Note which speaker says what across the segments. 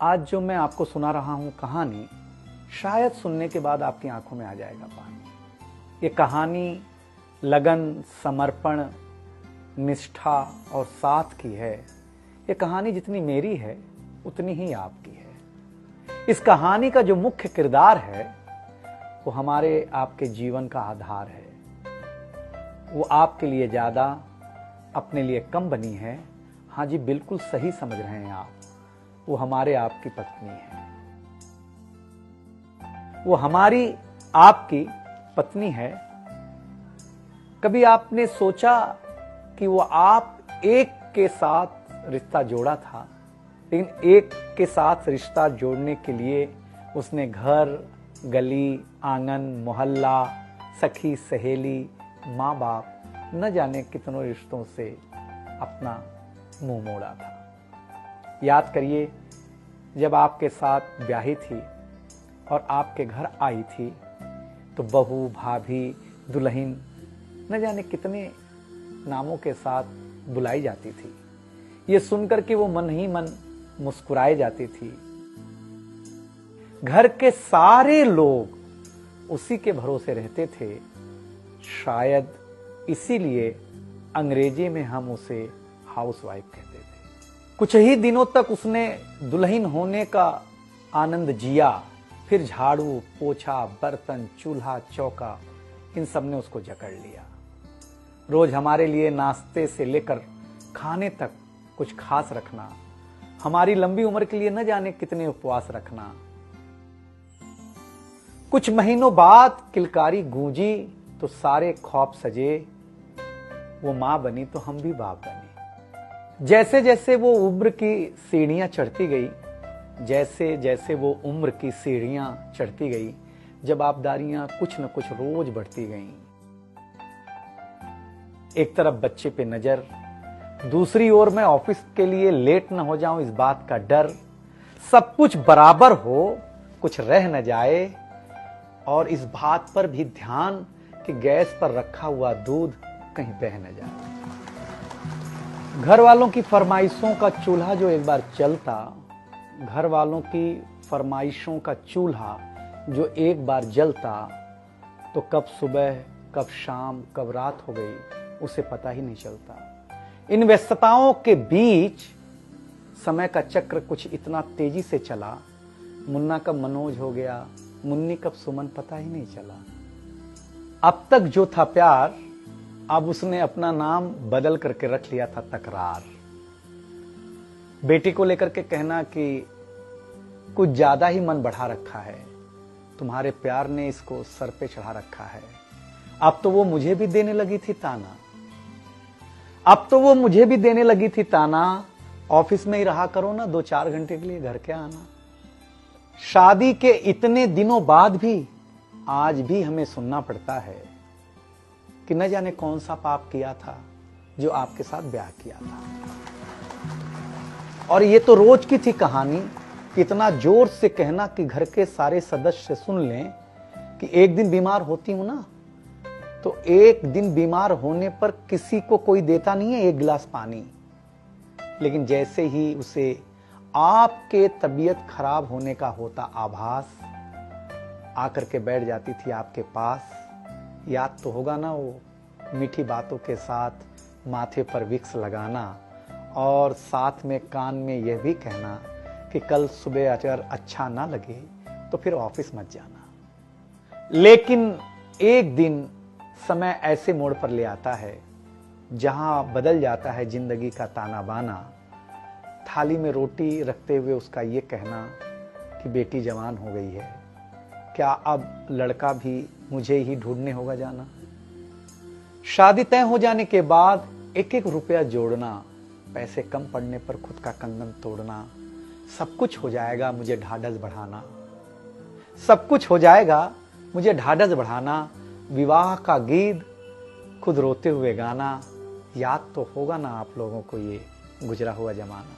Speaker 1: आज जो मैं आपको सुना रहा हूं कहानी, शायद सुनने के बाद आपकी आंखों में आ जाएगा पानी। ये कहानी लगन, समर्पण, निष्ठा और साथ की है। ये कहानी जितनी मेरी है उतनी ही आपकी है। इस कहानी का जो मुख्य किरदार है वो हमारे आपके जीवन का आधार है। वो आपके लिए ज्यादा, अपने लिए कम बनी है। हाँ जी, बिल्कुल सही समझ रहे हैं आप। वो हमारे आपकी पत्नी है। वो हमारी आपकी पत्नी है। कभी आपने सोचा कि वो आप एक के साथ रिश्ता जोड़ा था, लेकिन एक के साथ रिश्ता जोड़ने के लिए उसने घर, गली, आंगन, मोहल्ला, सखी, सहेली, माँ बाप, न जाने कितनों रिश्तों से अपना मुंह मोड़ा था। याद करिए, जब आपके साथ ब्याही थी और आपके घर आई थी तो बहू, भाभी, दुल्हन, न जाने कितने नामों के साथ बुलाई जाती थी। ये सुनकर के वो मन ही मन मुस्कुराए जाती थी। घर के सारे लोग उसी के भरोसे रहते थे। शायद इसीलिए अंग्रेजी में हम उसे हाउसवाइफ कहते थे। कुछ ही दिनों तक उसने दुल्हन होने का आनंद जिया। फिर झाड़ू, पोछा, बर्तन, चूल्हा, चौका, इन सब ने उसको जकड़ लिया। रोज हमारे लिए नाश्ते से लेकर खाने तक कुछ खास रखना, हमारी लंबी उम्र के लिए न जाने कितने उपवास रखना। कुछ महीनों बाद किलकारी गूंजी तो सारे ख्वाब सजे। वो मां बनी तो हम भी बाप बने। जैसे जैसे वो उम्र की सीढ़ियां चढ़ती गई, जैसे जैसे वो उम्र की सीढ़ियां चढ़ती गई, जवाबदारियां कुछ न कुछ रोज बढ़ती गईं। एक तरफ बच्चे पे नजर, दूसरी ओर मैं ऑफिस के लिए लेट न हो जाऊं इस बात का डर। सब कुछ बराबर हो, कुछ रह न जाए, और इस बात पर भी ध्यान कि गैस पर रखा हुआ दूध कहीं बह न जाए। घर वालों की फरमाइशों का चूल्हा जो एक बार चलता, घर वालों की फरमाइशों का चूल्हा जो एक बार जलता, तो कब सुबह, कब शाम, कब रात हो गई उसे पता ही नहीं चलता। इन व्यस्तताओं के बीच समय का चक्र कुछ इतना तेजी से चला, मुन्ना कब मनोज हो गया, मुन्नी कब सुमन, पता ही नहीं चला। अब तक जो था प्यार, अब उसने अपना नाम बदल करके रख लिया था तकरार। बेटी को लेकर के कहना कि कुछ ज्यादा ही मन बढ़ा रखा है, तुम्हारे प्यार ने इसको सर पे चढ़ा रखा है। अब तो वो मुझे भी देने लगी थी ताना, ऑफिस में ही रहा करो ना, 2-4 घंटे के लिए घर के आना। शादी के इतने दिनों बाद भी आज भी हमें सुनना पड़ता है कि न जाने कौन सा पाप किया था जो आपके साथ ब्याह किया था। और ये तो रोज की थी कहानी। इतना जोर से कहना कि घर के सारे सदस्य सुन लें कि एक दिन बीमार होती हूं ना, तो एक दिन बीमार होने पर किसी को कोई देता नहीं है 1 गिलास पानी, लेकिन जैसे ही उसे आपके तबीयत खराब होने का होता आभास, आकर के बैठ जाती थी आपके पास। याद तो होगा ना, वो मीठी बातों के साथ माथे पर विक्स लगाना और साथ में कान में यह भी कहना कि कल सुबह अगर अच्छा ना लगे तो फिर ऑफिस मत जाना। लेकिन एक दिन समय ऐसे मोड़ पर ले आता है जहां बदल जाता है जिंदगी का ताना बाना। थाली में रोटी रखते हुए उसका ये कहना कि बेटी जवान हो गई है, क्या अब लड़का भी मुझे ही ढूंढने होगा जाना। शादी तय हो जाने के बाद 1-1 रुपया जोड़ना, पैसे कम पड़ने पर खुद का कंगन तोड़ना, सब कुछ हो जाएगा मुझे ढाढ़स बढ़ाना, सब कुछ हो जाएगा मुझे ढाढ़स बढ़ाना। विवाह का गीत खुद रोते हुए गाना। याद तो होगा ना आप लोगों को ये गुजरा हुआ जमाना।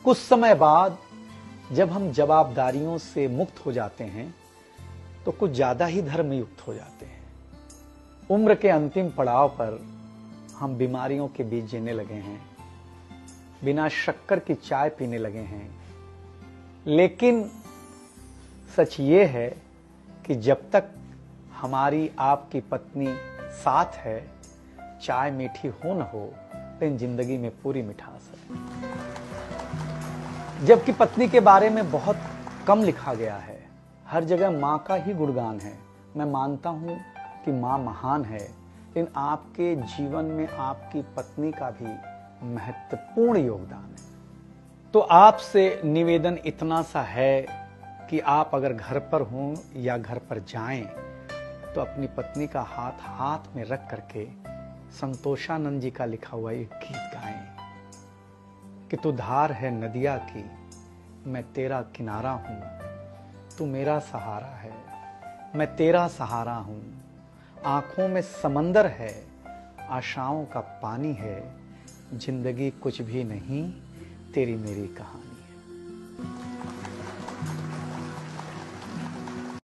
Speaker 1: कुछ समय बाद जब हम जवाबदारियों से मुक्त हो जाते हैं तो कुछ ज्यादा ही धर्मयुक्त हो जाते हैं। उम्र के अंतिम पड़ाव पर हम बीमारियों के बीच जीने लगे हैं। बिना शक्कर की चाय पीने लगे हैं। लेकिन सच ये है कि जब तक हमारी आपकी पत्नी साथ है, चाय मीठी हो न हो, लेकिन जिंदगी में पूरी मिठास है। जबकि पत्नी के बारे में बहुत कम लिखा गया है, हर जगह माँ का ही गुणगान है। मैं मानता हूं कि माँ महान है, लेकिन आपके जीवन में आपकी पत्नी का भी महत्वपूर्ण योगदान है। तो आपसे निवेदन इतना सा है कि आप अगर घर पर हों या घर पर जाएं तो अपनी पत्नी का हाथ हाथ में रख करके संतोषानंद जी का लिखा हुआ एक गीत गाएं कि तू धार है नदिया की, मैं तेरा किनारा हूं, तू मेरा सहारा है, मैं तेरा सहारा हूं। आंखों में समंदर है, आशाओं का पानी है, जिंदगी कुछ भी नहीं, तेरी मेरी कहानी है।